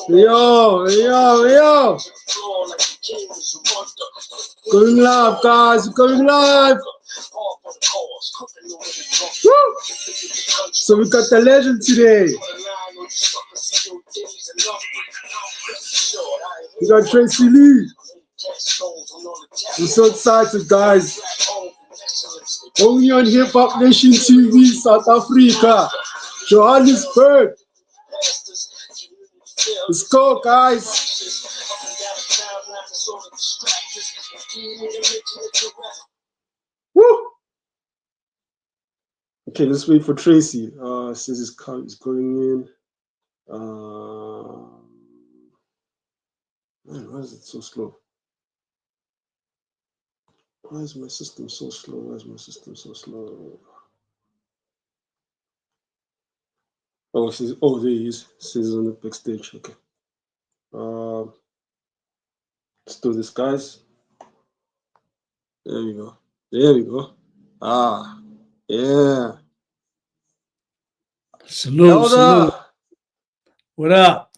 Yo. Going live, guys. Going live. Woo! So we got the legend today. We got Tracey Lee. I'm so excited, guys. Only on Hip Hop Nation TV, South Africa, Johannesburg. Let's go, guys. Woo! Okay, let's wait for Tracey. Says his car is going in. Man, why is it so slow? Why is my system so slow? Oh, there he is. Says on the backstage. Okay. Let's do this, guys. There we go. Ah, yeah. Salute. What up?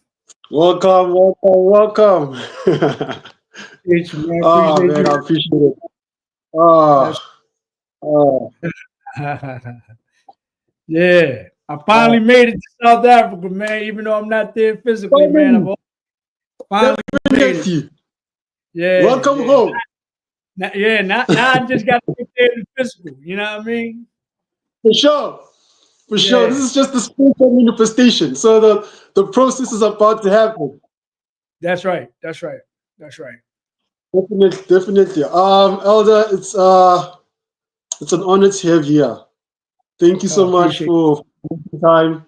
Welcome. Appreciate you, man. Oh, man, I appreciate it. Yeah, I finally made it to South Africa, man. Even though I'm not there physically, man. I've finally made it. Yeah. Welcome home. Now I just got to get there in physical. You know what I mean? For sure. This is just the spiritual manifestation. So the process is about to happen. That's right. Definitely. Elder, it's an honor to have you here. Thank you so much for the time.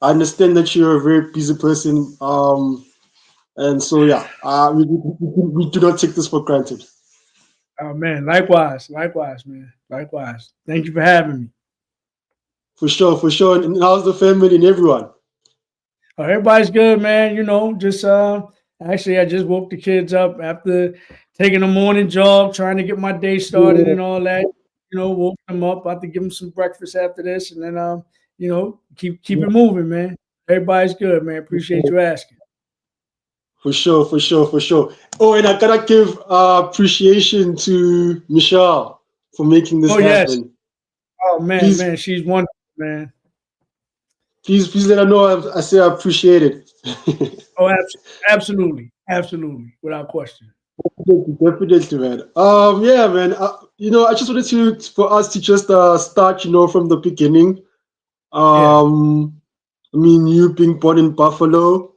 I understand that you're a very busy person. And so we do not take this for granted. Oh man, likewise, man. Likewise. Thank you for having me. For sure. And how's the family and everyone? Oh, everybody's good, man. You know, just actually I just woke the kids up after taking a morning jog, trying to get my day started and all that. You know, woke them up, about to give them some breakfast after this, and then you know, keep it moving, man. Everybody's good, man. Appreciate you asking. For sure. Oh, and I gotta give appreciation to Michelle for making this happen. Yes. Oh man, she's wonderful, man. Please let her know I say I appreciate it. Oh, absolutely, without question. Definitely, man. Yeah, man. You know, I just wanted for us to just start, you know, from the beginning. I mean, you being born in Buffalo,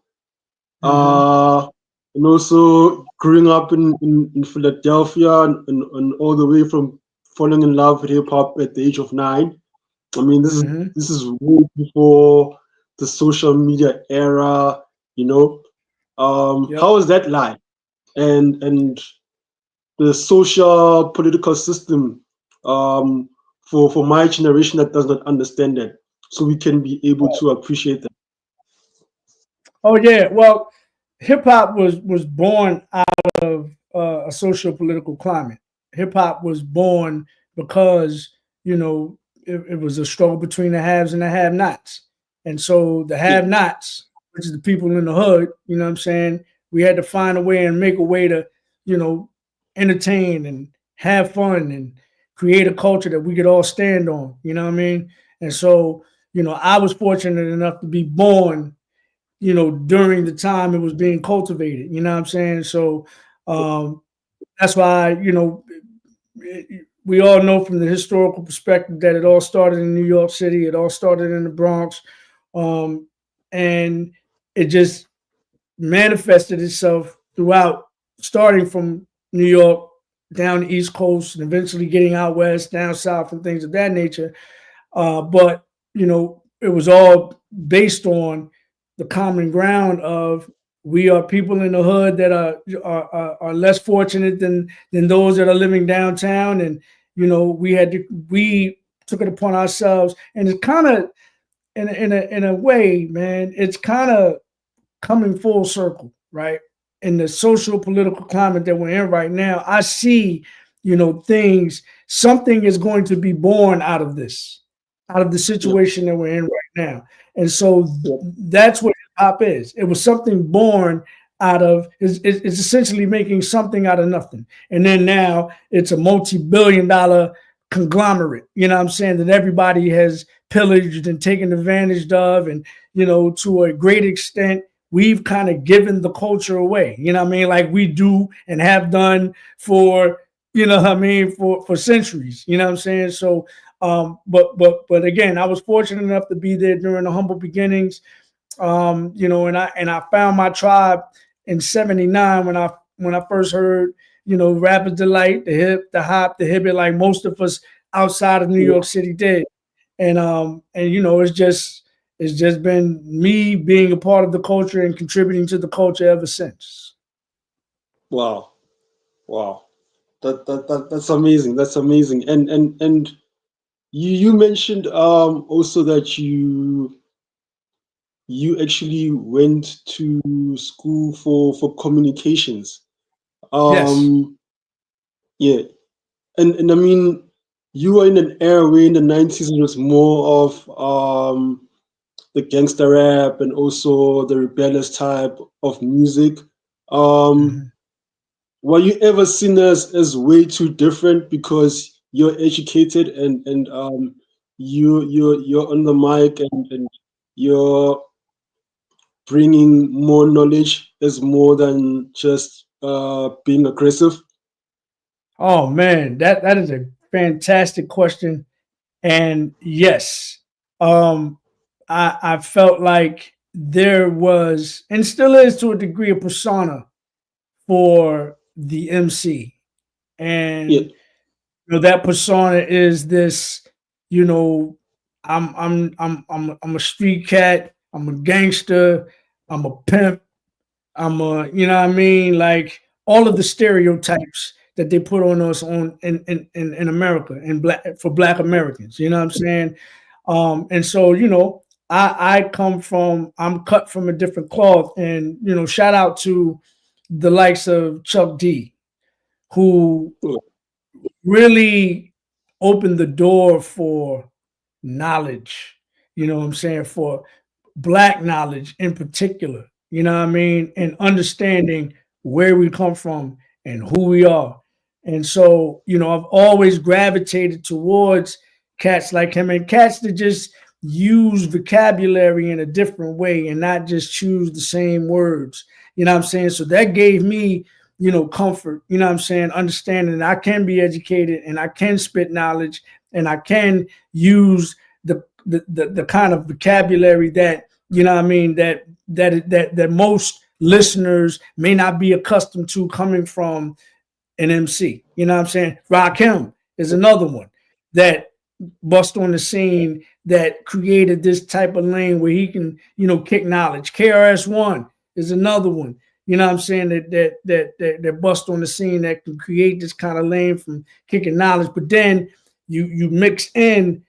and also growing up in Philadelphia, and all the way from falling in love with hip hop at the age of 9. I mean, this is way before the social media era, you know. How was that like? And the social political system for my generation that does not understand that, so we can be able to appreciate that. Oh yeah, well, hip hop was born out of a social political climate. Hip hop was born because, you know, it was a struggle between the haves and the have-nots, and so the have-nots, which is the people in the hood, you know what I'm saying, we had to find a way and make a way to, you know, entertain and have fun and create a culture that we could all stand on, you know what I mean? And so, you know, I was fortunate enough to be born, you know, during the time it was being cultivated, you know what I'm saying? So that's why, you know, we all know from the historical perspective that it all started in New York City, it all started in the Bronx, and it just manifested itself throughout, starting from New York down the East Coast and eventually getting out west, down south, and things of that nature. But, you know, it was all based on the common ground of we are people in the hood that are less fortunate than those that are living downtown, and you know we took it upon ourselves, and it's kind of in a way, man, it's kind of coming full circle, right? In the social political climate that we're in right now, I see, you know, something is going to be born out of this, out of the situation that we're in right now, and so that's what hip hop is. It was something born out of, it's essentially making something out of nothing. And then now it's a multi-billion-dollar conglomerate, you know what I'm saying, that everybody has pillaged and taken advantage of. And, you know, to a great extent, we've kind of given the culture away, you know what I mean, like we do and have done for, you know what I mean, for centuries, you know what I'm saying? So, but again, I was fortunate enough to be there during the humble beginnings, you know, and I found my tribe in '79 when I first heard, you know, Rapper's Delight, the hip, the hop, the hibbit, like most of us outside of New York City did. And you know, it's just been me being a part of the culture and contributing to the culture ever since. Wow. That's amazing. That's amazing. And you mentioned also that you actually went to school for communications. Yes. Yeah. And I mean, you were in an era where in the 90s it was more of the gangster rap and also the rebellious type of music. Were you ever seen as way too different because you're educated and you're on the mic and you're bringing more knowledge as more than just being aggressive? Oh man, that is a fantastic question. And yes, I felt like there was and still is to a degree a persona for the MC. And Yeah. you know, that persona is this, you know, I'm a street cat, I'm a gangster, I'm a pimp, I'm a, you know what I mean? Like all of the stereotypes that they put on us in America and for black Americans, you know what I'm saying? And so, you know, I'm cut from a different cloth. And, you know, shout out to the likes of Chuck D, who really opened the door for knowledge, you know what I'm saying, for black knowledge in particular, you know what I mean, and understanding where we come from and who we are. And so, you know, I've always gravitated towards cats like him and cats that just use vocabulary in a different way and not just choose the same words, you know what I'm saying? So that gave me, you know, comfort, you know what I'm saying, understanding that I can be educated and I can spit knowledge and I can use the kind of vocabulary that, you know what I mean, that most listeners may not be accustomed to coming from an MC. You know what I'm saying? Rakim is another one that bust on the scene that created this type of lane where he can, you know, kick knowledge. KRS-One is another one. You know what I'm saying? That bust on the scene that can create this kind of lane from kicking knowledge. But then you mix in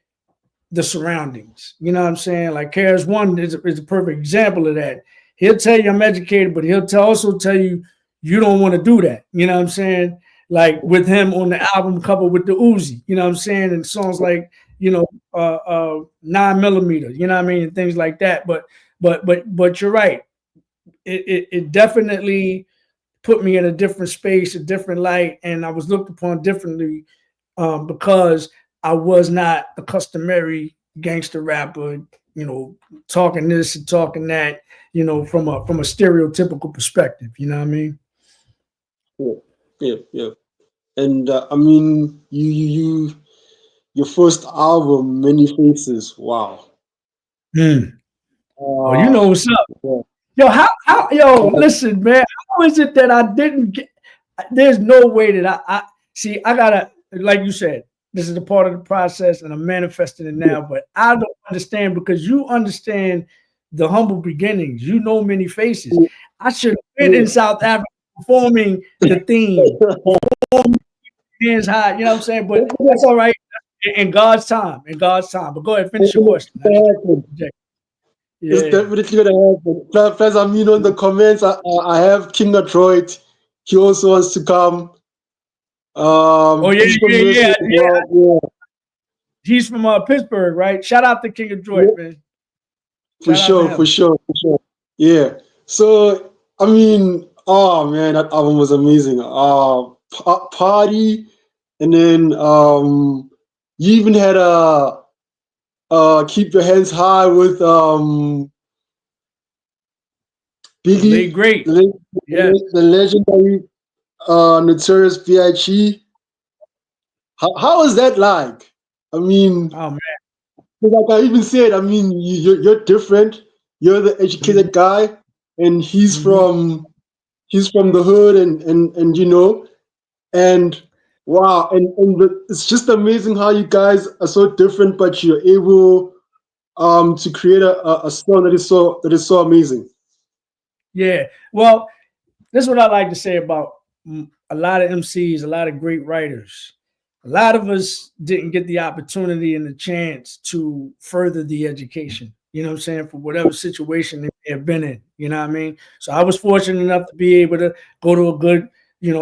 the surroundings. You know what I'm saying? Like KRS-One is a perfect example of that. He'll tell you I'm educated, but he'll also tell you you don't want to do that. You know what I'm saying? Like with him on the album cover with the Uzi, you know what I'm saying? And songs like, you know, 9mm, you know what I mean? And things like that. But you're right. It definitely put me in a different space, a different light, and I was looked upon differently because I was not a customary gangster rapper, you know, talking this and talking that, you know, from a stereotypical perspective. You know what I mean? Yeah. And I mean, your first album, Many Faces. Wow. Oh, you know what's up. Yeah. Yo, listen, man, how is it that I didn't get, there's no way that I see, I gotta, like you said, this is a part of the process and I'm manifesting it now, but I don't understand because you understand the humble beginnings. You know Many Faces. I should have been in South Africa performing the theme, hands high, you know what I'm saying? But that's all right. In God's time, But go ahead, finish your question. It's definitely gonna happen. Plus, I mean, on the comments, I have King Detroit. He also wants to come. Oh yeah, he's from yeah. He's from Pittsburgh, right? Shout out to King of Detroit, man. For sure. Yeah. So I mean, oh man, that album was amazing. Party, and then you even had a Keep Your Hands High with The late Biggie, great. the, Yeah. the legendary Notorious B.I.G. How was that like? I mean, Oh man. like I even said, I mean, you're different. You're the Mm-hmm. educated guy, and Mm-hmm. he's from the hood, and you know, and wow, it's just amazing how you guys are so different, but you're able to create a song that is so amazing. Yeah. Well, this is what I like to say about a lot of MCs, a lot of great writers. A lot of us didn't get the opportunity and the chance to further the education, you know what I'm saying, for whatever situation they may have been in, you know what I mean? So I was fortunate enough to be able to go to a good,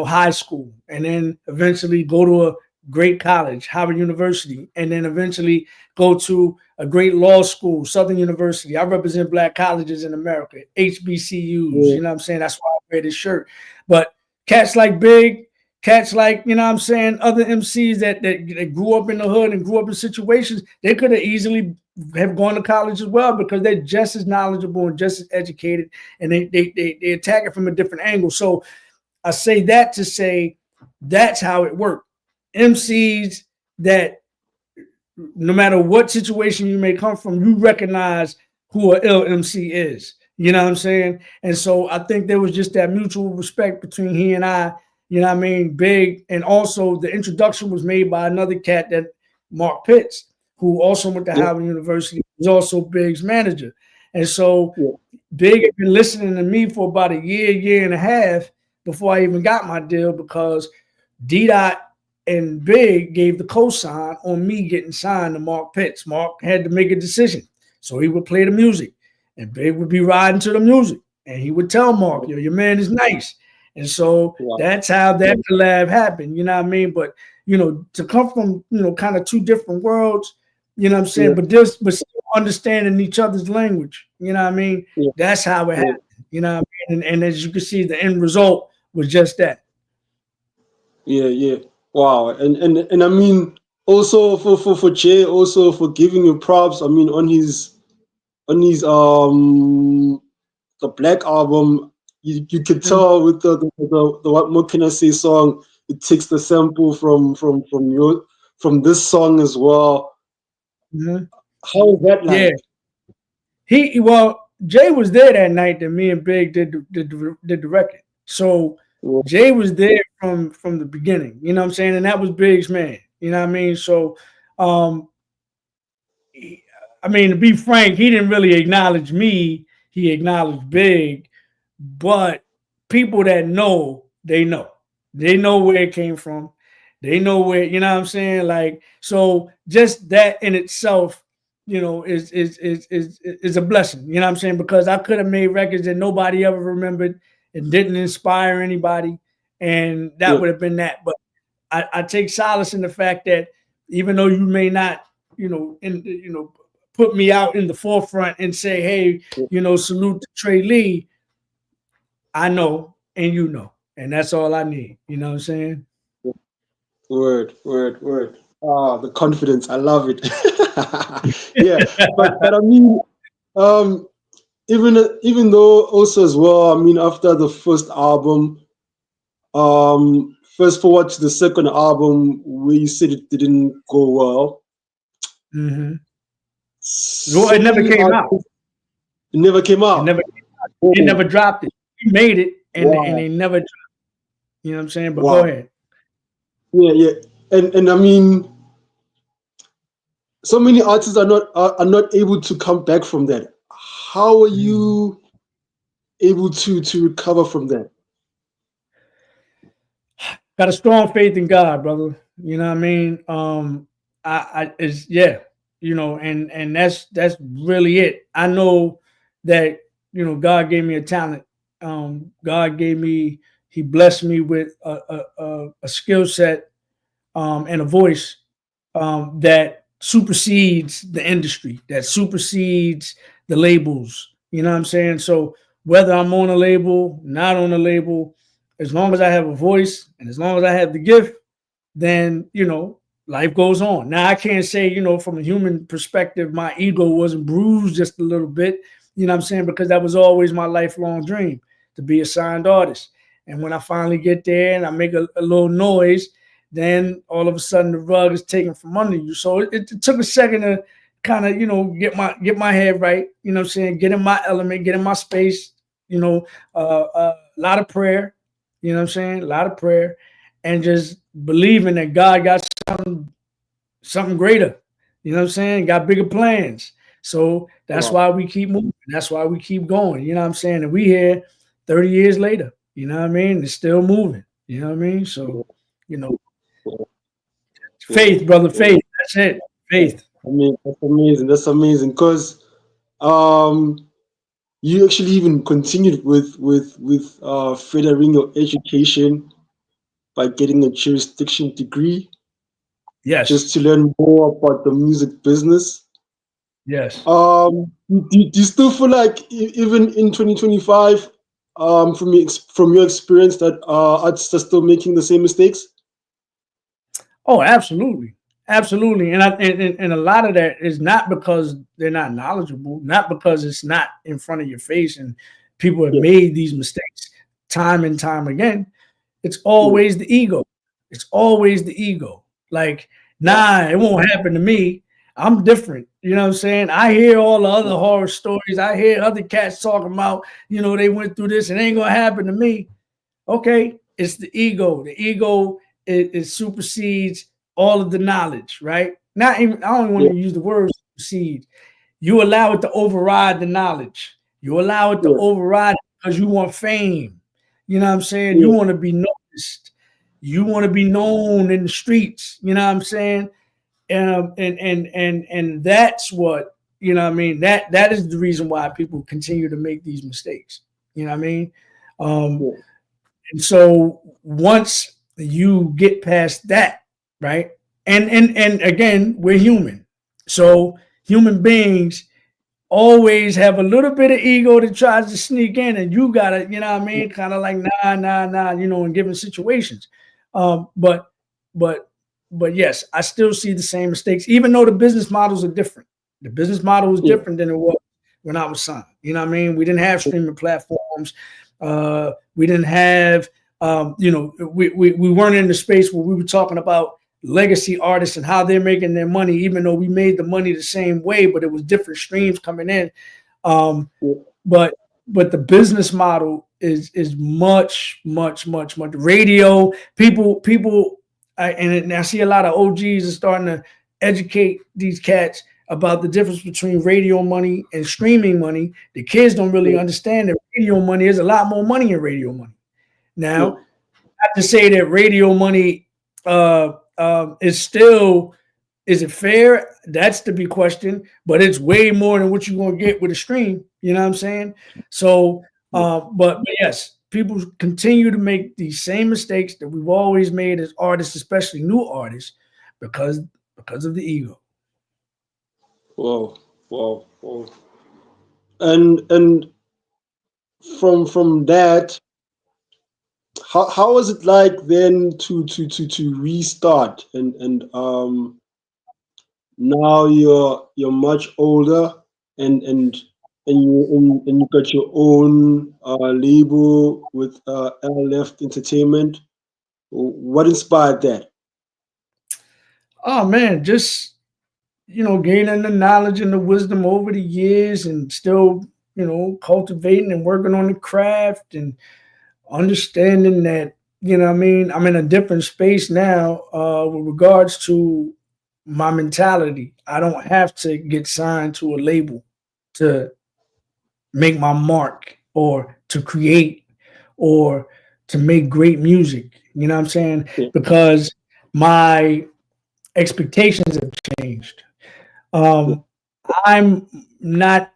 high school and then eventually go to a great college, Howard University, and then eventually go to a great law school, Southern University. I represent black colleges in America, HBCUs, Yeah, you know what I'm saying? That's why I wear this shirt. But cats like Big, cats like, you know what I'm saying, other MCs that grew up in the hood and grew up in situations, they could have easily have gone to college as well because they're just as knowledgeable and just as educated, and they attack it from a different angle. So I say that to say that's how it worked. MCs that no matter what situation you may come from, you recognize who a ill MC is. You know what I'm saying? And so I think there was just that mutual respect between he and I, you know what I mean, Big. And also the introduction was made by another cat, that Mark Pitts, who also went to yeah, Howard University, was also Big's manager. And so yeah, Big had been listening to me for about a year and a half before I even got my deal, because D Dot and Big gave the cosign on me getting signed to Mark Pitts. Mark had to make a decision. So he would play the music and Big would be riding to the music. And he would tell Mark, yo, your man is nice. And so yeah, that's how that collab happened. You know what I mean? But, to come from, kind of two different worlds, you know what I'm saying? yeah, But still understanding each other's language. You know what I mean? yeah, That's how it yeah. happened. You know what I mean? And as you can see, the end result was just that. Yeah, yeah. Wow. And I mean also for Jay, also for giving you props. I mean on his the Black album, you could Mhm. tell with the What More Can I Say song, it takes the sample from this song as well. Mhm. How is that Yeah. like? Jay was there that night that me and Big did the record. So Yeah, Jay was there from the beginning, you know what I'm saying? And that was Big's man. You know what I mean? So um I mean, to be frank, he didn't really acknowledge me. He acknowledged Big, but people that know, they know. They know where it came from. They know where, you know what I'm saying? Like, so just that in itself, is a blessing. You know what I'm saying? Because I could have made records that nobody ever remembered and didn't inspire anybody, and that yeah, would have been that. But I take solace in the fact that even though you may not, put me out in the forefront and say, hey, yeah, salute to Trey Lee, I know and you know. And that's all I need. You know what I'm saying? yeah. Word. Ah, the confidence. I love it. Yeah, but I mean, um, even though also as well, I mean, after the first album, fast forward to the second album where you said it didn't go well. Mm-hmm. Well, So it never many came out. artists, it never came It out. never it Oh, never dropped it. He made it and wow, they never dropped it. You know what I'm saying? But go wow. ahead. Yeah, yeah. And I mean, so many artists are not able to come back from that. How are Mhm. you able to recover from that? Got a strong faith in God, brother. You know what I mean? I is yeah, and that's really it. I know that God gave me a talent. God gave me, He blessed me with a skill set, and a voice, that supersedes the industry, that supersedes the labels. You know what I'm saying? So whether I'm on a label, not on a label, as long as I have a voice and as long as I have the gift, then, life goes on. Now, I can't say, from a human perspective, my ego wasn't bruised just a little bit, you know what I'm saying? Because that was always my lifelong dream, to be a signed artist. And when I finally get there and I make a little noise, then all of a sudden the rug is taken from under you. So it took a second to kind of, get my head right, you know what I'm saying? Get in my element, get in my space, a lot of prayer, you know what I'm saying? A lot of prayer, and just believing that God got something greater, you know what I'm saying? Got bigger plans. So that's why we keep moving. That's why we keep going, you know what I'm saying? And we here 30 years later, you know what I mean? It's still moving, you know what I mean? So, faith, brother, faith. That's it. Faith. I mean, that's amazing. That's amazing. Because you actually even continued with furthering your education by getting a jurisdiction degree. Yes. Just to learn more about the music business. Yes. Do you still feel like even in 2025, from your experience, that artists are still making the same mistakes? Oh, absolutely. Absolutely. And a lot of that is not because they're not knowledgeable, not because it's not in front of your face and people have made these mistakes time and time again. It's always the ego. It's always the ego. Like, nah, it won't happen to me. I'm different. You know what I'm saying? I hear all the other horror stories. I hear other cats talking about, they went through this and it ain't going to happen to me. Okay. It's the ego. The ego it supersedes all of the knowledge, right? Not even, I don't want to use the word supersede. You allow it to override the knowledge. You allow it to override because you want fame. You know what I'm saying? You want to be noticed. You want to be known in the streets. You know what I'm saying? And that's what, you know what I mean? That is the reason why people continue to make these mistakes. You know what I mean? And so once you get past that, right? And again, we're human. So human beings always have a little bit of ego that tries to sneak in, and you gotta, you know what I mean? Kind of like, nah, in given situations. But yes, I still see the same mistakes, even though the business models are different. The business model is different than it was when I was signed. You know what I mean? We didn't have streaming platforms. We didn't have, we weren't in the space where we were talking about legacy artists and how they're making their money, even though we made the money the same way, but it was different streams coming in. But the business model is much radio. People, and I see a lot of OGs are starting to educate these cats about the difference between radio money and streaming money. The kids don't really understand that radio money is a lot more money in radio money. Now, not to say that radio money is it fair? That's to be questioned, but it's way more than what you're going to get with a stream. You know what I'm saying? So, but yes, people continue to make these same mistakes that we've always made as artists, especially new artists, because of the ego. Wow. And from that, how was it like then to restart and now you're much older and you got your own label with L Left Entertainment. What inspired that? Oh man, just gaining the knowledge and the wisdom over the years and still, cultivating and working on the craft and understanding that, I'm in a different space now with regards to my mentality. I don't have to get signed to a label to make my mark or to create or to make great music. You know what I'm saying? Because my expectations have changed. I'm not,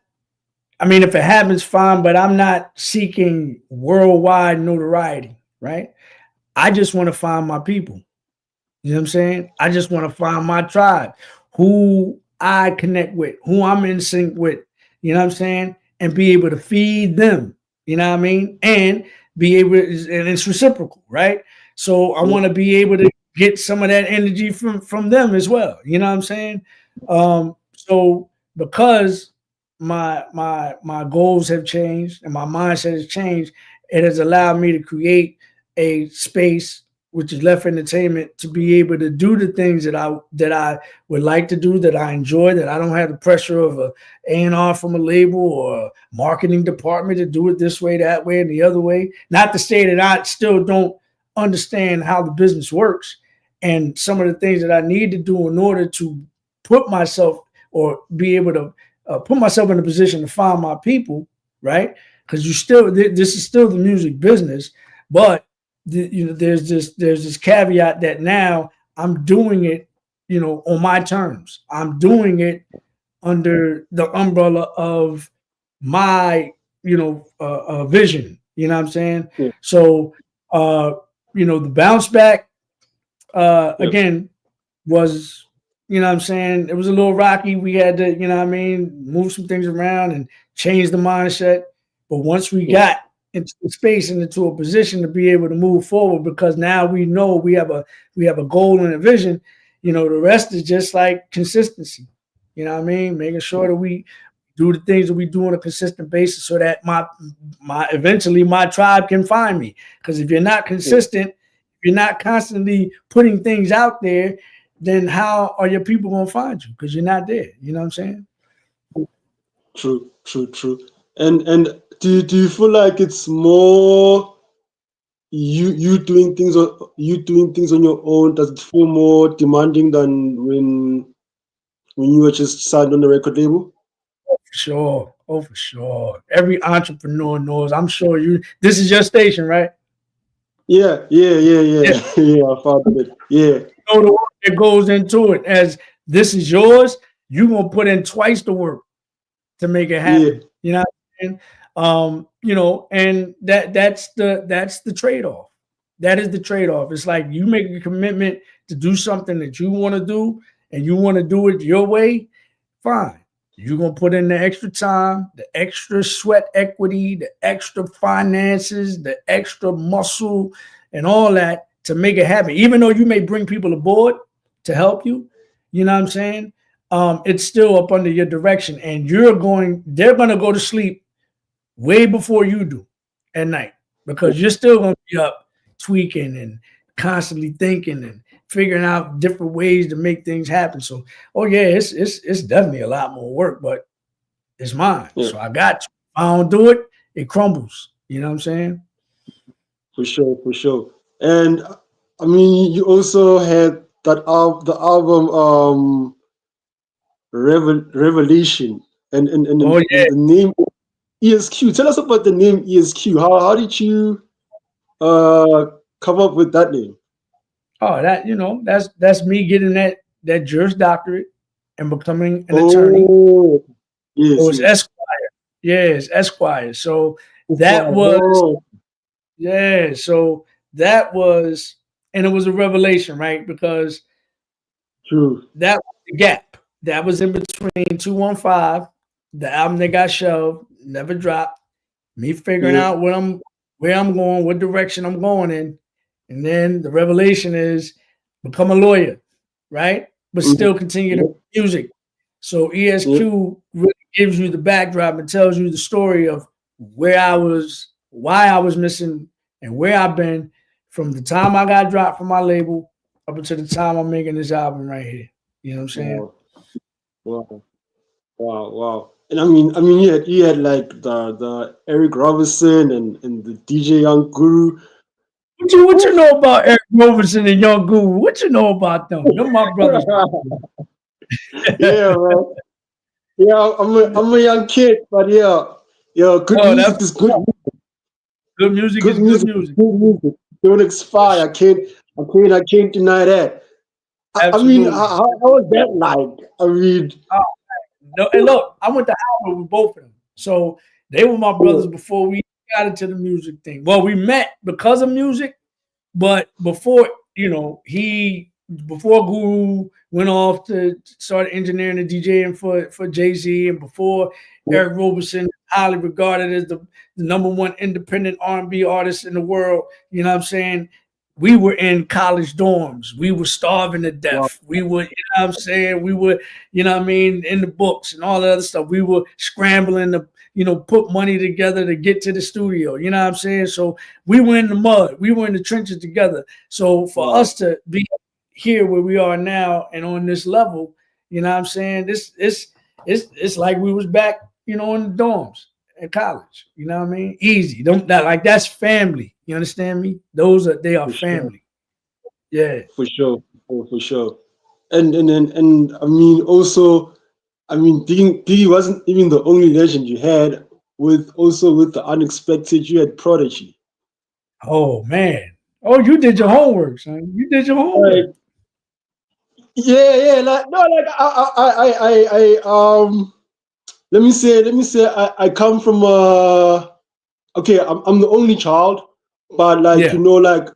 if it happens, fine, but I'm not seeking worldwide notoriety, right? I just want to find my people. You know what I'm saying? I just want to find my tribe, who I connect with, who I'm in sync with, you know what I'm saying? And be able to feed them. You know what I mean? And be able, and it's reciprocal, right? So I want to be able to get some of that energy from them as well. You know what I'm saying? So because my goals have changed and my mindset has changed, it has allowed me to create a space which is Left Entertainment to be able to do the things that I would like to do, that I enjoy, that I don't have the pressure of a A&R from a label or a marketing department to do it this way, that way, and the other way. Not to say that I still don't understand how the business works and some of the things that I need to do in order to put myself or be able to put myself in a position to find my people, right? Because this is still the music business, but there's this caveat that now I'm doing it, on my terms. I'm doing it under the umbrella of my, vision. You know what I'm saying? Yeah. So, the bounce back again was, what I'm saying, it was a little rocky. We had to, move some things around and change the mindset. But once we got into the space and into a position to be able to move forward, because now we know we have a goal and a vision, the rest is just like consistency. You know what I mean? Making sure that we do the things that we do on a consistent basis so that eventually my tribe can find me. Because if you're not consistent, if you're not constantly putting things out there, then how are your people going to find you? Because you're not there. You know what I'm saying? True. And do you feel like it's more you doing things on your own? Does it feel more demanding than when you were just signed on the record label? Oh, for sure. Every entrepreneur knows. I'm sure this is your station, right? Yeah. I found it. Yeah. The work that goes into it. As this is yours, you're gonna put in twice the work to make it happen. Yeah. You know what I'm saying? And that's the trade-off. That is the trade-off. It's like you make a commitment to do something that you want to do and you want to do it your way, fine. You're going to put in the extra time, the extra sweat equity, the extra finances, the extra muscle, and all that to make it happen. Even though you may bring people aboard to help you, you know what I'm saying? It's still up under your direction. And they're going to go to sleep way before you do at night because you're still going to be up tweaking and constantly thinking and figuring out different ways to make things happen. So, it's definitely a lot more work, but it's mine. So I got to. If I don't do it, it crumbles. You know what I'm saying? For sure. And I mean, you also had the album Revelation and the name ESQ. Tell us about the name ESQ. How did you come up with that name? Oh, that's me getting that Juris Doctorate and becoming an attorney. Yes, it was Esquire. Yes, Esquire. So that was so that was, and it was a revelation, right? Because that was the gap. That was in between 215, the album that got shelved, never dropped. Me figuring out where I'm going, what direction I'm going in. And then the revelation is become a lawyer, right? But still continue to make music. So ESQ really gives you the backdrop and tells you the story of where I was, why I was missing, and where I've been from the time I got dropped from my label up until the time I'm making this album right here. You know what I'm saying? Wow. And I mean, you had like the Eric Robinson and the DJ Young Guru. What you know about Eric Robinson and Young Guru? What you know about them? They're my brothers. Yeah, man. Yeah, I'm a young kid, but good music is good. Good music is good music. Don't expire. I can't deny that. I mean, how was that like? I mean, and look, I went to Harvard with both of them, so they were my brothers before we got into the music thing. Well, we met because of music, but before before Guru went off to start engineering and DJing for Jay-Z, and before Eric Robinson highly regarded as the #1 independent R&B artist in the world. You know what I'm saying? We were in college dorms. We were starving to death. We were, you know what I'm saying? We were, you know what I mean, in the books and all that other stuff. We were scrambling to, you know, put money together to get to the studio. You know what I'm saying? So we were in the mud. We were in the trenches together. So for us to be here where we are now and on this level, you know what I'm saying? It's like we was back, you know, in the dorms at college. You know what I mean? Easy. That's family. You understand me? They are family. Sure. Yeah. For sure. For sure. And I mean also, I mean, Diggy wasn't even the only legend you had. With the unexpected, you had Prodigy. Oh man. Oh, you did your homework, son. You did your homework. Yeah. Like no, like I let me say I come from okay, I'm the only child, but like you know, like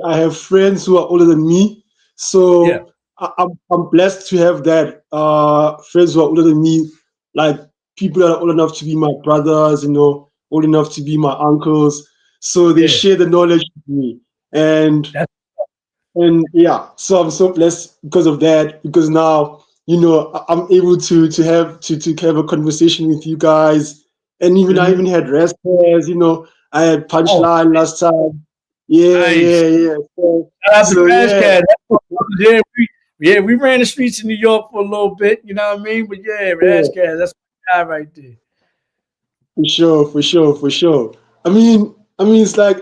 I have friends who are older than me, so I'm blessed to have that friends who are older than me, like people that are old enough to be my brothers, you know, old enough to be my uncles, so they share the knowledge with me, and yeah, so I'm so blessed because of that, because now, you know, I'm able to have a conversation with you guys, and even I even had rest pairs, you know, I had Punchline last time. Yeah. We ran the streets in New York for a little bit, you know what I mean? But Razzcast, that's my guy right there. For sure. I mean, it's like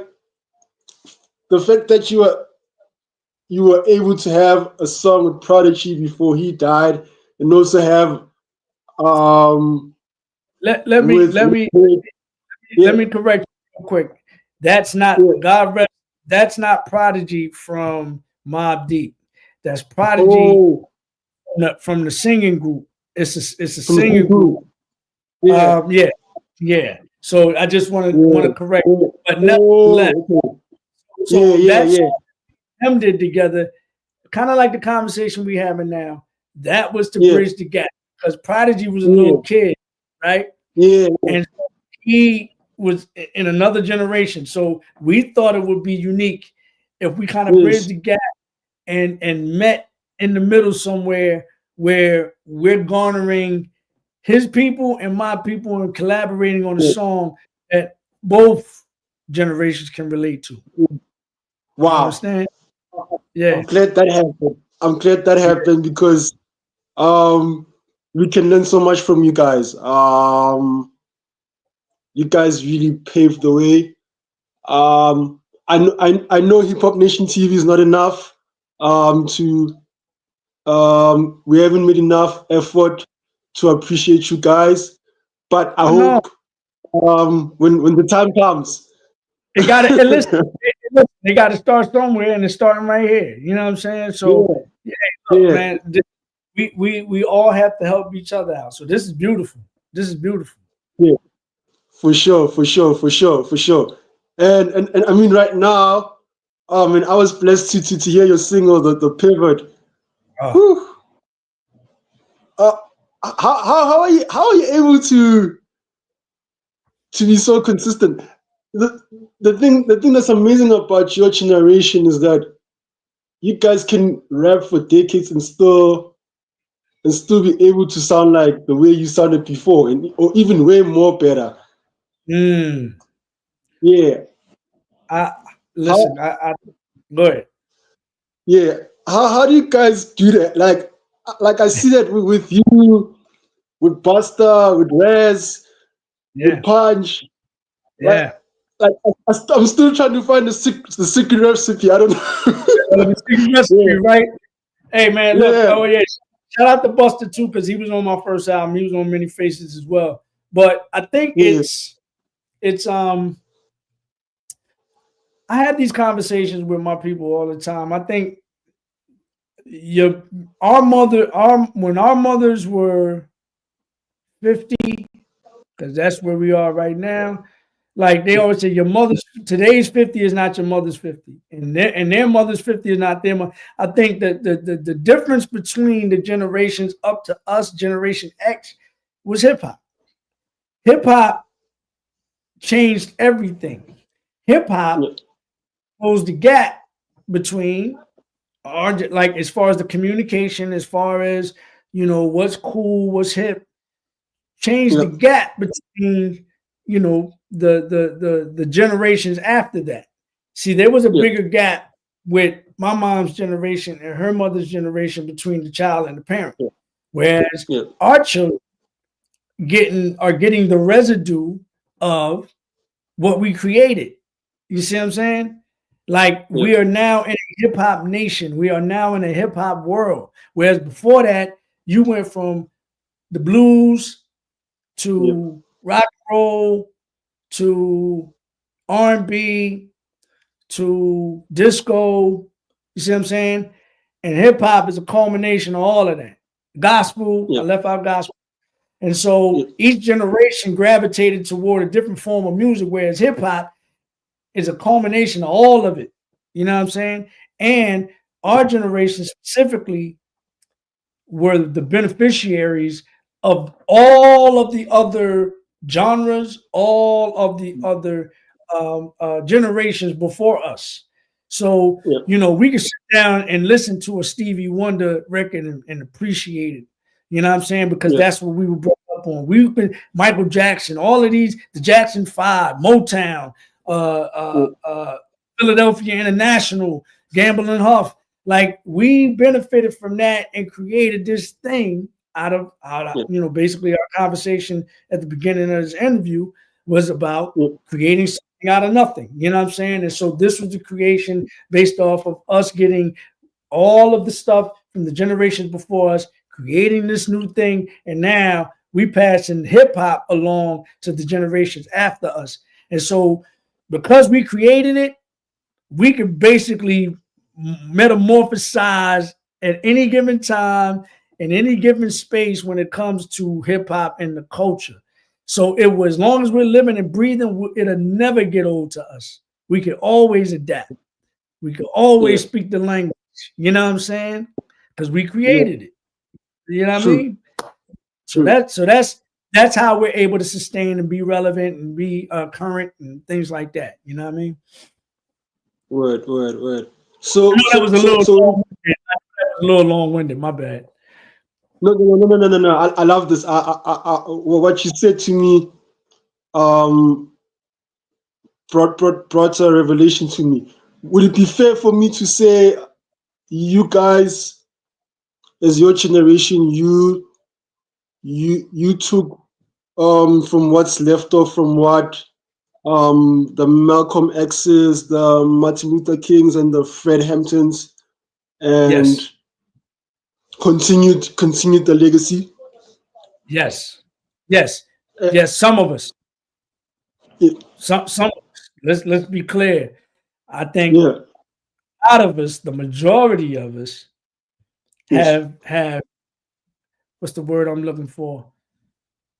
the fact that you were able to have a song with Prodigy before he died, and also have let me correct you real quick. That's not God rest. That's not Prodigy from Mobb Deep. That's Prodigy from the singing group. It's a singing group. Yeah. So I just want to correct, but nevertheless. So that's them did together, kind of like the conversation we having now. That was to bridge the gap, because Prodigy was a little kid, right? And he was in another generation. So we thought it would be unique if we kind of bridged the gap and met in the middle somewhere where we're garnering his people and my people and collaborating on a song that both generations can relate to. Wow. You understand? Yeah. I'm glad that happened because we can learn so much from you guys. You guys really paved the way. I know Hip Hop Nation TV is not enough. We haven't made enough effort to appreciate you guys, but I hope when the time comes, they got to listen. They got to start somewhere, and it's starting right here. You know what I'm saying? So man, we all have to help each other out. So this is beautiful. Yeah, for sure. And I mean, right now, I mean, I was blessed to hear your single, the Pivot. How are you able to be so consistent? The thing that's amazing about your generation is that you guys can rap for decades and still be able to sound like the way you sounded before, or even way more better. Yeah. Listen, I go ahead. Yeah. How do you guys do that? Like I see that with you, with Busta, with Rez, with Punch. Yeah. Like I'm still trying to find the secret recipe. I don't know. The secret recipe, right? Hey man, look. Shout out to Busta too, because he was on my first album. He was on Many Faces as well. But I think it's I had these conversations with my people all the time. I think when our mothers were 50, because that's where we are right now. Like they always say, today's 50 is not your mother's 50, and their mother's 50 is not their mother. I think that the difference between the generations up to us, Generation X, was hip hop. Hip hop changed everything. Hip hop closed the gap between like as far as the communication, as far as what's cool, what's hip, changed the gap between the generations after that. See, there was a bigger gap with my mom's generation and her mother's generation between the child and the parent. Whereas our children are getting the residue of what we created. You see what I'm saying? Like we are now in a hip hop nation. We are now in a hip hop world. Whereas before that, you went from the blues to rock and roll to R&B to disco. You see what I'm saying? And hip hop is a culmination of all of that. Gospel, I left out gospel. And so each generation gravitated toward a different form of music, whereas hip hop is a culmination of all of it. You know what I'm saying? And our generation specifically were the beneficiaries of all of the other genres, all of the other generations before us. So, we can sit down and listen to a Stevie Wonder record and appreciate it. You know what I'm saying? Because that's what we were brought up on. We've been Michael Jackson, all of these, the Jackson 5, Motown, Philadelphia International, Gamble and Huff. Like we benefited from that and created this thing out of basically our conversation at the beginning of this interview was about creating something out of nothing. You know what I'm saying? And so this was the creation based off of us getting all of the stuff from the generations before us, creating this new thing, and now we passing hip hop along to the generations after us. And so because we created it, we could basically metamorphosize at any given time in any given space when it comes to hip hop and the culture. So it was, as long as we're living and breathing, it'll never get old to us. We can always adapt. We can always speak the language. You know what I'm saying? Because we created it. You know what I mean? So that's how we're able to sustain and be relevant and be current and things like that. You know what I mean? Word. So that was a little long-winded. My bad. No. I love this. What you said to me, brought a revelation to me. Would it be fair for me to say, you guys, as your generation, you took from what's left off from what the Malcolm X's, the Martin Luther Kings, and the Fred Hamptons, and continued the legacy? Yes. Some of us. Some of us. Let's be clear. I think out of us, the majority of us have what's the word I'm looking for?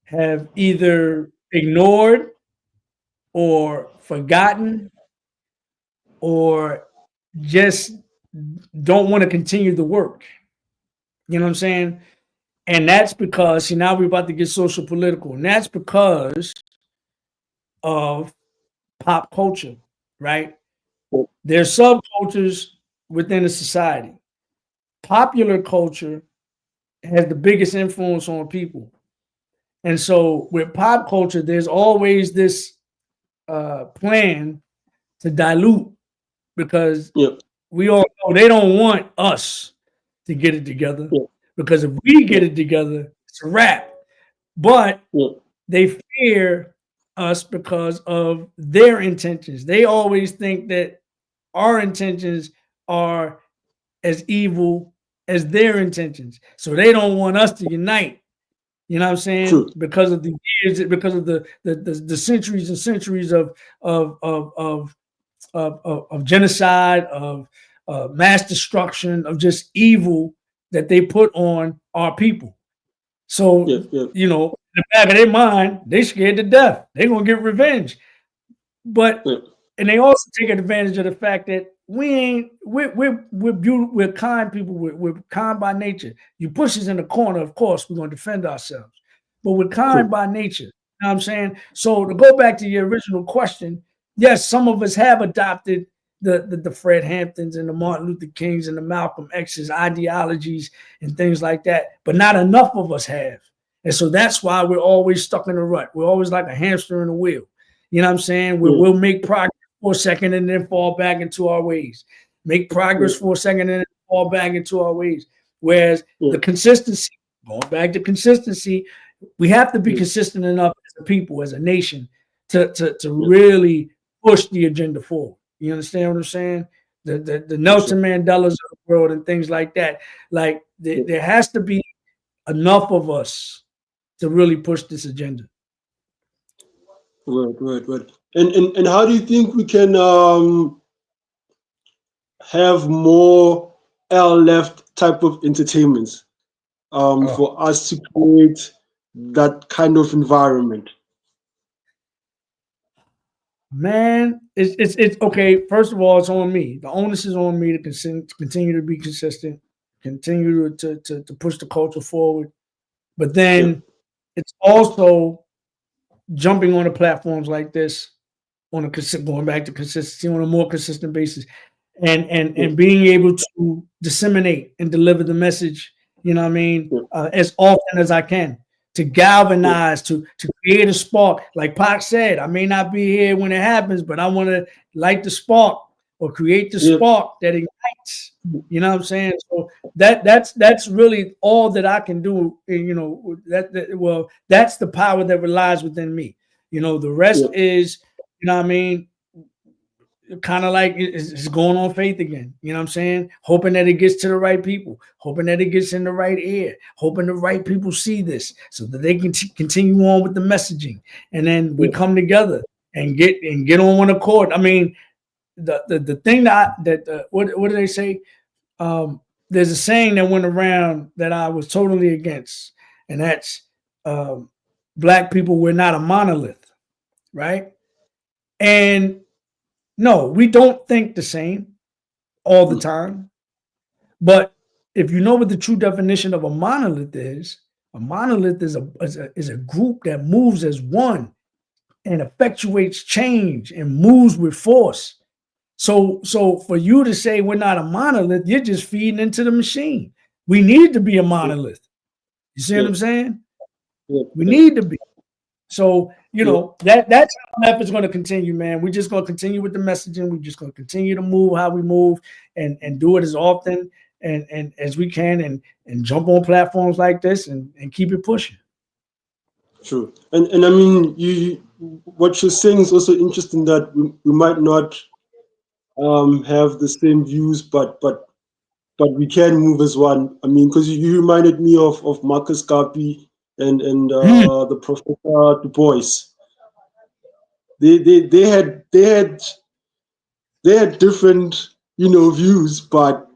Have either ignored or forgotten or just don't want to continue the work. You know what I'm saying? And that's because, see, now we're about to get social political, and that's because of pop culture, right? There's subcultures within a society. Popular culture has the biggest influence on people. And so with pop culture, there's always this plan to dilute, because we all know they don't want us to get it together. Because if we get it together, it's a wrap. But they fear us because of their intentions. They always think that our intentions are as evil as their intentions. So they don't want us to unite. You know what I'm saying? True. Because of the years, because of the centuries and centuries of genocide, of mass destruction, of just evil that they put on our people. So, you know, in the back of their mind, they scared to death. They're going to get revenge. But, and they also take advantage of the fact that we're beautiful, we're kind people, we're kind by nature. You push us in the corner, of course, we're going to defend ourselves. But we're kind by nature. know what I'm saying? So to go back to your original question, yes, some of us have adopted the Fred Hamptons and the Martin Luther Kings and the Malcolm X's ideologies and things like that, but not enough of us have. And so that's why we're always stuck in a rut. We're always like a hamster in a wheel. You know what I'm saying? We'll make progress for a second and then fall back into our ways. Make progress for a second and then fall back into our ways. Whereas the consistency, going back to consistency, we have to be consistent enough as a people, as a nation, to really push the agenda forward. You understand what I'm saying? The Nelson Mandelas of the world and things like that. Like there has to be enough of us to really push this agenda. Right. And how do you think we can have more left type of entertainments for us to create that kind of environment? Man, it's okay. First of all, it's on me. The onus is on me to continue to be consistent, continue to push the culture forward. But then it's also jumping on the platforms like this on going back to consistency on a more consistent basis, and being able to disseminate and deliver the message. You know what I mean? As often as I can. To galvanize, to create a spark. Like Pac said, I may not be here when it happens, but I want to light the spark or create the spark that ignites. You know what I'm saying? So that's really all that I can do. You know, that's the power that relies within me. You know, the rest is, you know what I mean, kind of like it's going on faith again. You know what I'm saying? Hoping that it gets to the right people, hoping that it gets in the right ear, hoping the right people see this so that they can continue on with the messaging. And then we come together and get on one accord. I mean, the thing what do they say? There's a saying that went around that I was totally against, and that's Black people, we're not a monolith, right? And no, we don't think the same all the time. But if you know what the true definition of a monolith is a group that moves as one and effectuates change and moves with force. So for you to say we're not a monolith, you're just feeding into the machine. We need to be a monolith. You see what I'm saying? We need to be. So, you know, that's how left is going to continue, man. We're just going to continue with the messaging. We're just going to continue to move how we move and do it as often and as we can and jump on platforms like this and keep it pushing. True. And I mean, what you're saying is also interesting that we might not have the same views, but we can move as one. I mean, because you reminded me of Marcus Garvey and the Professor Du Bois. They had different, you know, views, but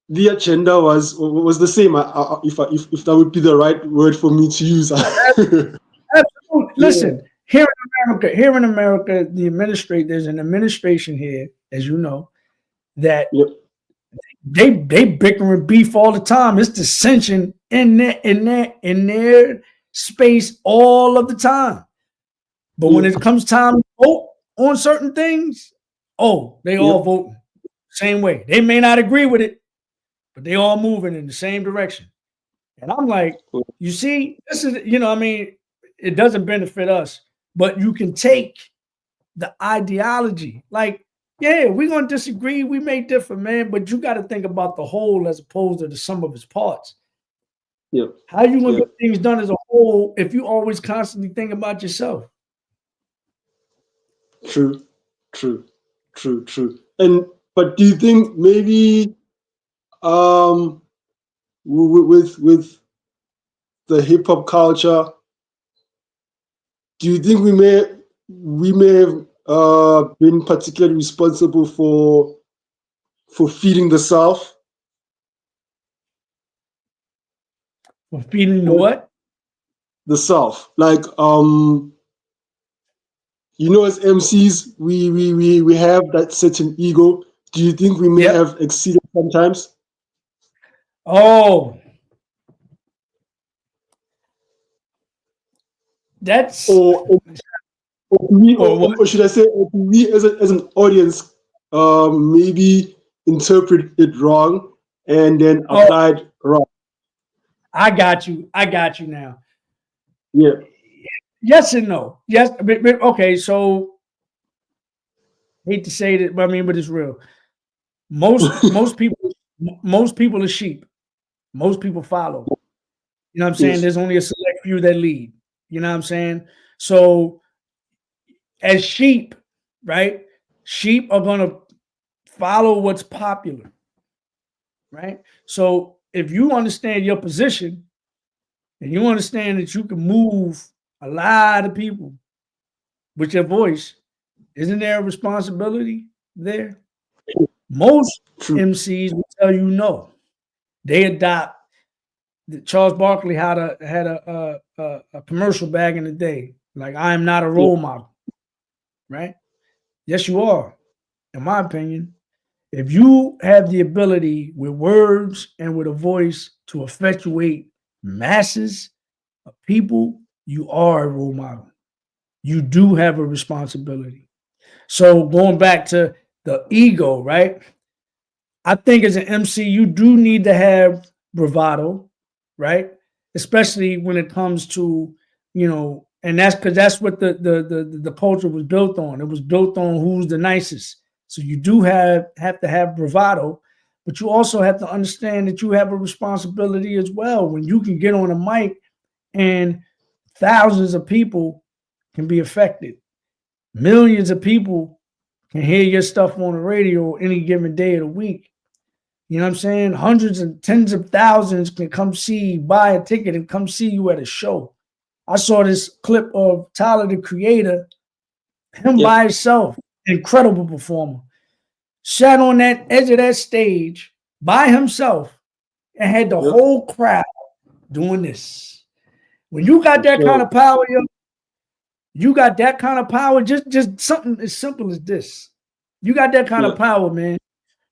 the agenda was the same. If that would be the right word for me to use. Absolutely. Listen, here in America, there's an administration here, as you know, that they bicker and beef all the time. It's dissension in their space all of the time. But when it comes time to vote on certain things, they all vote same way. They may not agree with it, but they all moving in the same direction. And I'm like, you see, this is, you know, I mean, it doesn't benefit us, but you can take the ideology. Like, yeah, we're going to disagree. We may differ, man, but you got to think about the whole as opposed to the sum of its parts. Yeah. How you going to get things done as a whole if you always constantly think about yourself? True. But do you think maybe with the hip hop culture, do you think we may have been particularly responsible for feeding the South? For feeding the what? The South. Like you know, as MCs, we have that certain ego. Do you think we may have exceeded sometimes? Oh, That's or should I say, me as an audience, maybe interpret it wrong and then apply it wrong. I got you now. Yeah. Yes and no. Yes. Okay. So, hate to say that, but it's real. Most people are sheep. Most people follow. You know what I'm saying? Yes. There's only a select few that lead. You know what I'm saying? So, as sheep, right? Sheep are going to follow what's popular, right? So, if you understand your position and you understand that you can move a lot of people with your voice, isn't there a responsibility there? Most True. MCs will tell you no. They adopt. Charles Barkley had a commercial back in the day, like, I am not a role model, right? Yes, you are, in my opinion. If you have the ability with words and with a voice to effectuate masses of people, you are a role model. You do have a responsibility. So going back to the ego, right? I think as an MC, you do need to have bravado, right? Especially when it comes to, and that's because that's what the culture was built on. It was built on who's the nicest. So you do have to have bravado, but you also have to understand that you have a responsibility as well. When you can get on a mic and thousands of people can be affected, millions of people can hear your stuff on the radio any given day of the week. You know what I'm saying? Hundreds and tens of thousands can come buy a ticket and come see you at a show. I saw this clip of Tyler, the Creator, him by himself, incredible performer, sat on that edge of that stage by himself and had the whole crowd doing this. When you got that kind of power, you got that kind of power, just something as simple as this. You got that kind of power, man.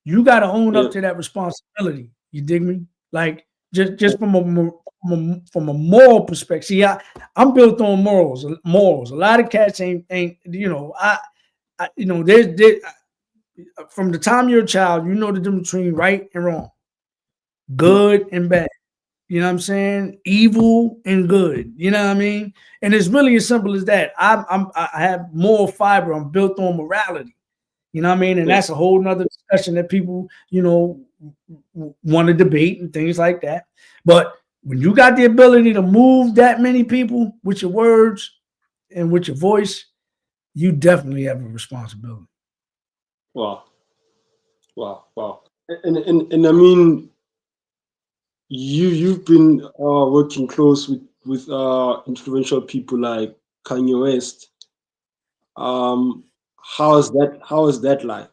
You got to own up to that responsibility. You dig me? Like, just from a moral perspective. See, I'm built on morals. A lot of cats ain't. There's from the time you're a child, you know the difference between right and wrong, good and bad. You know what I'm saying? Evil and good. You know what I mean? And it's really as simple as that. I have moral fiber. I'm built on morality. You know what I mean? And that's a whole nother discussion that people, want to debate and things like that. But when you got the ability to move that many people with your words and with your voice, you definitely have a responsibility. Wow. And I mean, you've been working close with influential people like Kanye West. How is that like?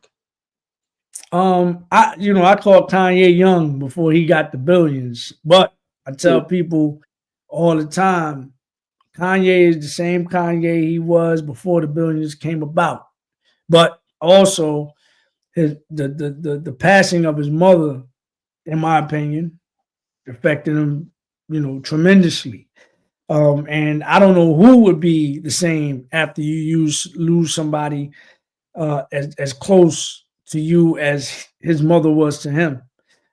I call Kanye young before he got the billions, but I tell people all the time, Kanye is the same Kanye he was before the billions came about. But also the passing of his mother, in my opinion, affected him, tremendously. And I don't know who would be the same after you lose somebody as close to you as his mother was to him.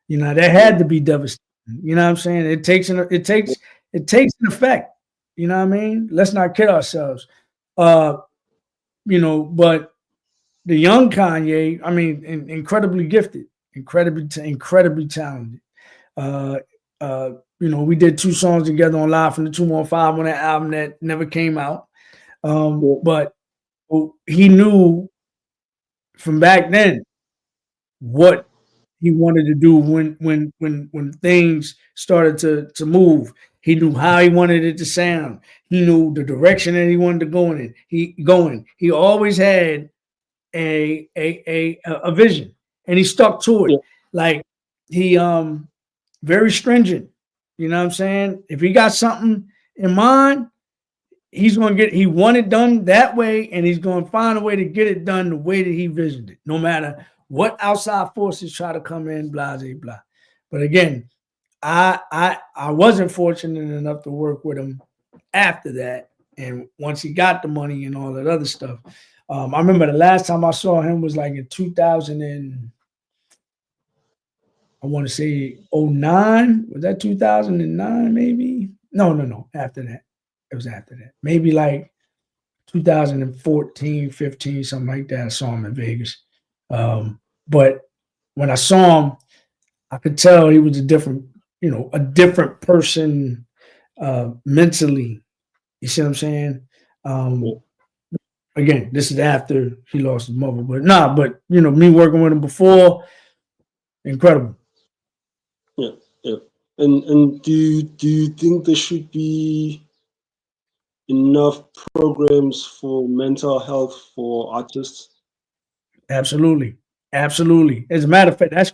That had to be devastating. You know what I'm saying? It takes an effect. You know what I mean? Let's not kid ourselves. But the young Kanye, I mean, incredibly gifted, incredibly talented. We did 2 songs together on Live from the 215 on that album that never came out. But he knew from back then what he wanted to do when things started to move. He knew how he wanted it to sound. He knew the direction that he wanted to go in. He always had a vision, and he stuck to it. Like, he very stringent. You know what I'm saying? If he got something in mind, he want it done that way, and he's going to find a way to get it done the way that he visioned it, no matter what outside forces try to come in, blah, blah, blah. But again, I wasn't fortunate enough to work with him after that. And once he got the money and all that other stuff, I remember the last time I saw him was like in 2000 and I want to say 09. Was that 2009 maybe? No. After that. It was after that. Maybe like 2014, 15, something like that. I saw him in Vegas. But when I saw him, I could tell he was a different person mentally. You see what I'm saying? Again, this is after he lost his mother, but me working with him before, incredible. Yeah. And do you think there should be enough programs for mental health for artists? Absolutely. As a matter of fact, that's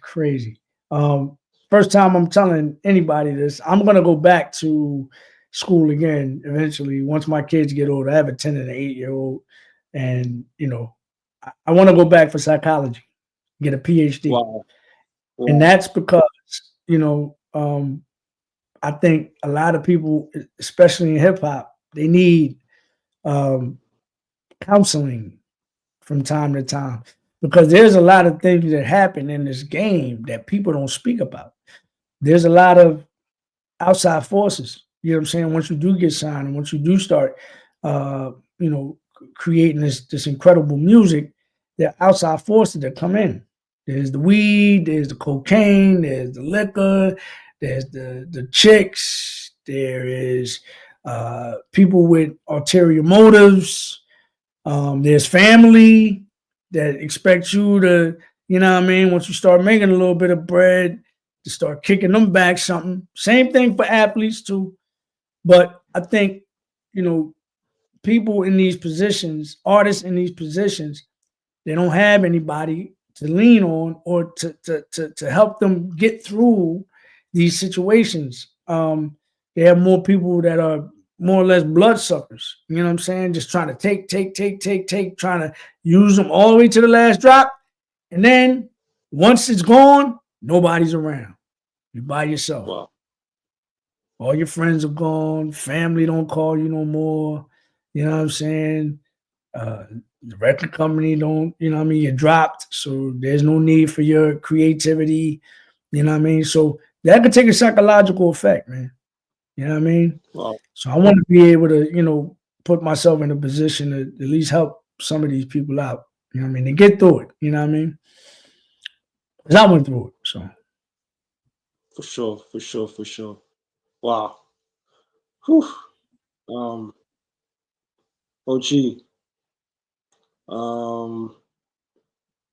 crazy. First time I'm telling anybody this, I'm gonna go back to school again eventually once my kids get older. I have a 10 and an 8-year-old, and I want to go back for psychology, get a PhD. Wow. And that's because I think a lot of people, especially in hip hop, they need counseling from time to time, because there's a lot of things that happen in this game that people don't speak about. There's a lot of outside forces. You know what I'm saying? Once you do get signed and once you do start, creating this incredible music, there are outside forces that come in. There's the weed, there's the cocaine, there's the liquor, there's the chicks, there is people with ulterior motives. There's family that expects you to, once you start making a little bit of bread, to start kicking them back something. Same thing for athletes too. But I think, people in these positions, artists in these positions, they don't have anybody to lean on or to help them get through these situations. They have more people that are more or less bloodsuckers. You know what I'm saying? Just trying to take, trying to use them all the way to the last drop. And then once it's gone, nobody's around. You're by yourself. Wow. All your friends are gone. Family don't call you no more. You know what I'm saying? The record company don't, you're dropped. So there's no need for your creativity. You know what I mean? So that could take a psychological effect, man. You know what I mean? Wow. So I want to be able to, put myself in a position to at least help some of these people out. You know what I mean? And get through it. You know what I mean? Because I went through it. So. For sure. Wow. Whew. OG.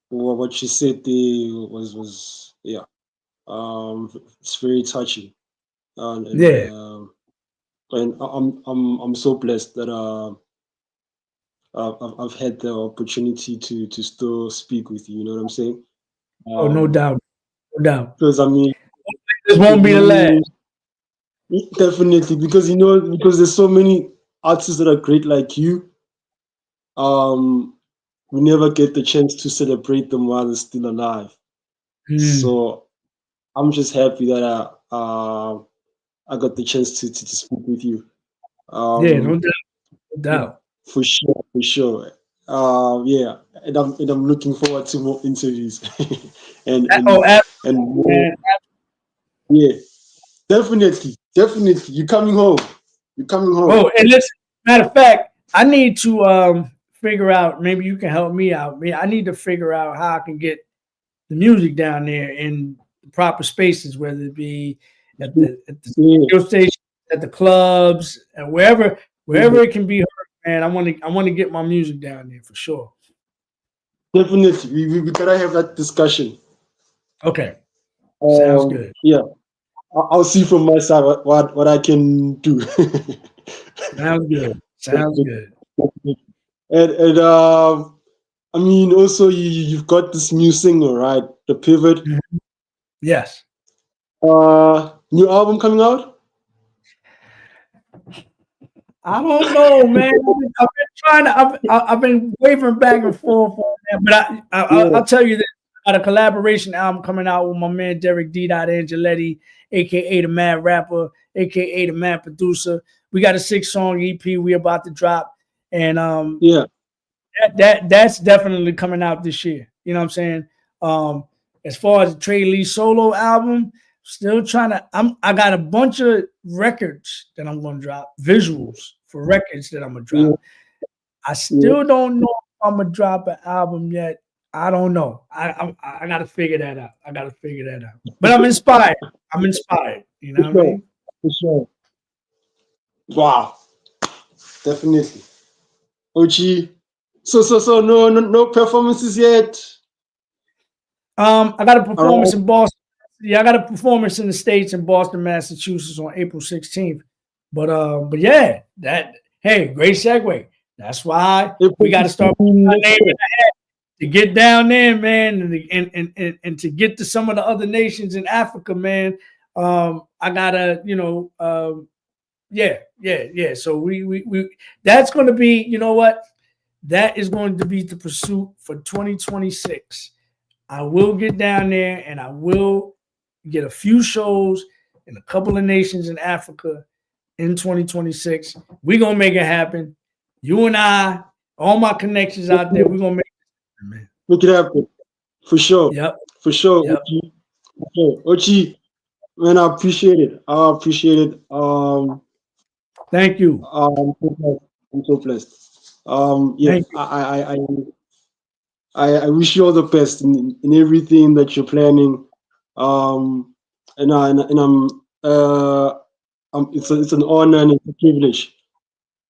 What you said there was yeah. It's very touching. And I'm so blessed that I've had the opportunity to still speak with you. You know what I'm saying? No doubt. Because this won't be the last. Definitely, because because there's so many artists that are great like you. We never get the chance to celebrate them while they're still alive. So I'm just happy that I got the chance to speak with you. No doubt. For sure. Yeah, and I'm looking forward to more interviews and more. Yeah, definitely. You're coming home. Oh, and listen, matter of fact, I need to figure out. Maybe you can help me out. I need to figure out how I can get the music down there in the proper spaces, whether it be at the radio station, at the clubs, and wherever it can be heard. Man, I want to get my music down there for sure. Definitely, we gotta have that discussion. Okay, sounds good. Yeah, I'll see from my side what I can do. Sounds good. And also you've got this new single, right? The Pivot. Mm-hmm. Yes. New album coming out? I don't know, man. I've been wavering back and forth on that, but I'll tell you this. got a collaboration album coming out with my man Derek D. Angeletti, aka the Mad Rapper, aka the Mad Producer. We got a 6-song EP we about to drop, and yeah, that's definitely coming out this year. You know what I'm saying? As far as the Tracey Lee solo album, still trying to. I got a bunch of records that I'm gonna drop, visuals for records that I'm gonna drop. yeah, I still don't know if I'm gonna drop an album yet. I don't know. I gotta figure that out. But I'm inspired. You know for what I sure, mean? for sure. Wow, definitely. OG. So no performances yet. I got a performance Alright. in Boston. Yeah, I got a performance in the States in Boston, Massachusetts on April 16th. But yeah, hey, great segue. That's why we got to start putting our name in the hat to get down there, man, and to get to some of the other nations in Africa, man. I gotta, yeah. So we that's going to be, you know what? That is going to be the pursuit for 2026. I will get down there and I will get a few shows in a couple of nations in Africa in 2026. We're going to make it happen. You and I, all my connections out there, we're going to make it happen, man. Make it happen. For sure. Yep. For sure. Yep. OG. Okay. OG, man, I appreciate it. Thank you. I'm so blessed. Yeah, Thank you. I wish you all the best in everything that you're planning. And it's an honor and it's a privilege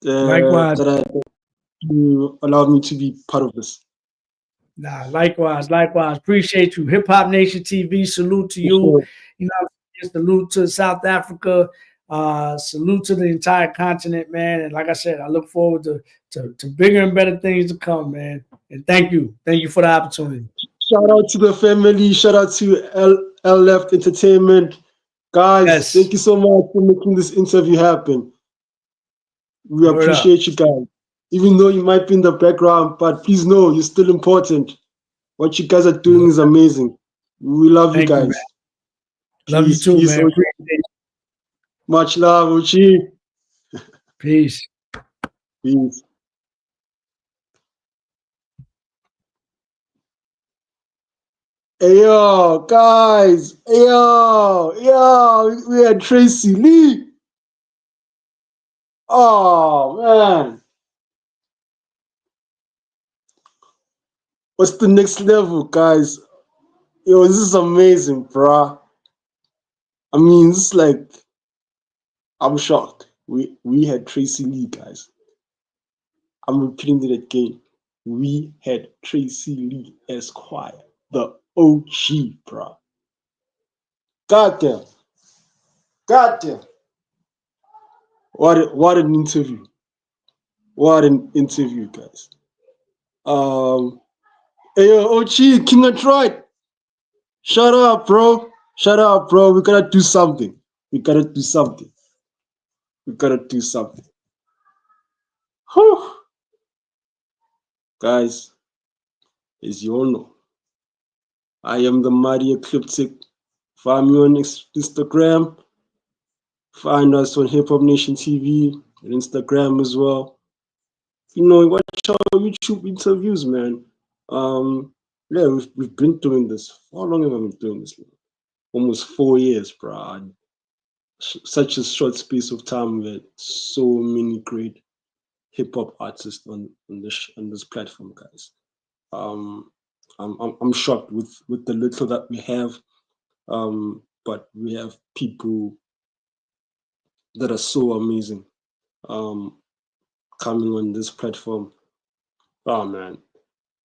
Likewise. that you allowed me to be part of this. Nah, likewise. Appreciate you. Hip Hop Nation TV, salute to you. Sure. You know, salute to South Africa. Salute to the entire continent, man. And like I said, I look forward to bigger and better things to come, man. And thank you for the opportunity. Shout out to the family. Shout out to L Left Entertainment, guys. Yes. Thank you so much for making this interview happen. We Word appreciate you guys. Even though you might be in the background, but please know you're still important. What you guys are doing is amazing. We love Thank you you, guys. man. Love you too, man. OG. Much love, OG. Peace. Peace. Hey yo, guys. Hey yo, we had Tracey Lee. Oh man. What's the next level, guys? Yo, this is amazing, bruh. I mean, this is like, I'm shocked. We had Tracey Lee, guys. I'm repeating it again. We had Tracey Lee Esquire, the OG, bruh. Goddamn. What an interview. What an interview, guys. Hey, OG, King of Detroit. Shut up, bro. We gotta do something. Whew. Guys, as you all know, I am the Mighty Ecliptic. Find me on Instagram. Find us on Hip Hop Nation TV and Instagram as well. You know, watch our YouTube interviews, man. Yeah, we've been doing this. How long have I been doing this? Almost 4 years, bro. Such a short space of time with so many great hip hop artists on this platform, guys. I'm shocked with the little that we have, but we have people that are so amazing coming on this platform. Oh man,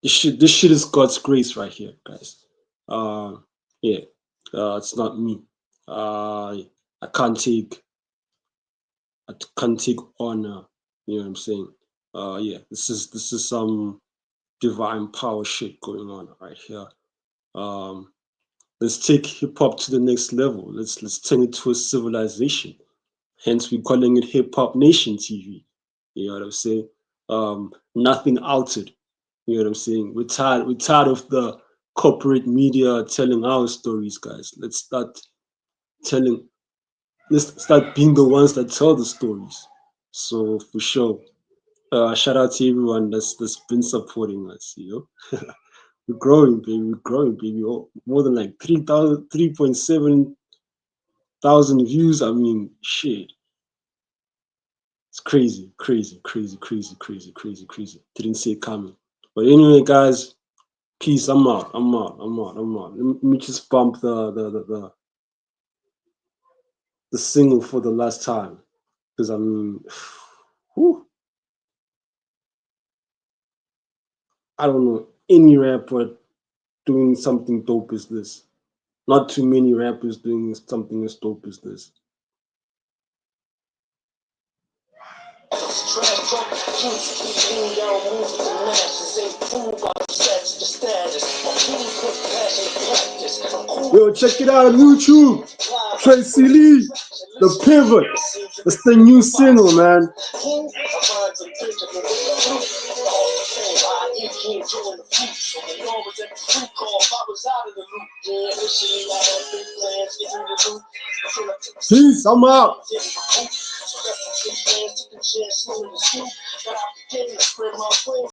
this shit is God's grace right here, guys. Yeah, it's not me. I can't take honor. You know what I'm saying? Yeah, this is some divine power shit going on right here. Let's take hip hop to the next level. Let's turn it to a civilization. Hence, we're calling it Hip Hop Nation TV. You know what I'm saying? Nothing altered. You know what I'm saying? We're tired of the corporate media telling our stories, guys. Let's start being the ones that tell the stories. So for sure, shout out to everyone that's been supporting us. We're growing, baby. We're growing, baby. Oh, more than like 3.7 thousand views. I mean, shit. It's crazy, crazy, crazy, crazy, crazy, crazy, crazy. Didn't see it coming. But anyway, guys, peace. I'm out. Let me just bump the single for the last time, because I mean, whew, I don't know any rapper doing something dope as this. Not too many rappers doing something as dope as this. Yo, check it out on YouTube. Tracey Lee, The Pivot. That's the new single, man. Peace, I'm out.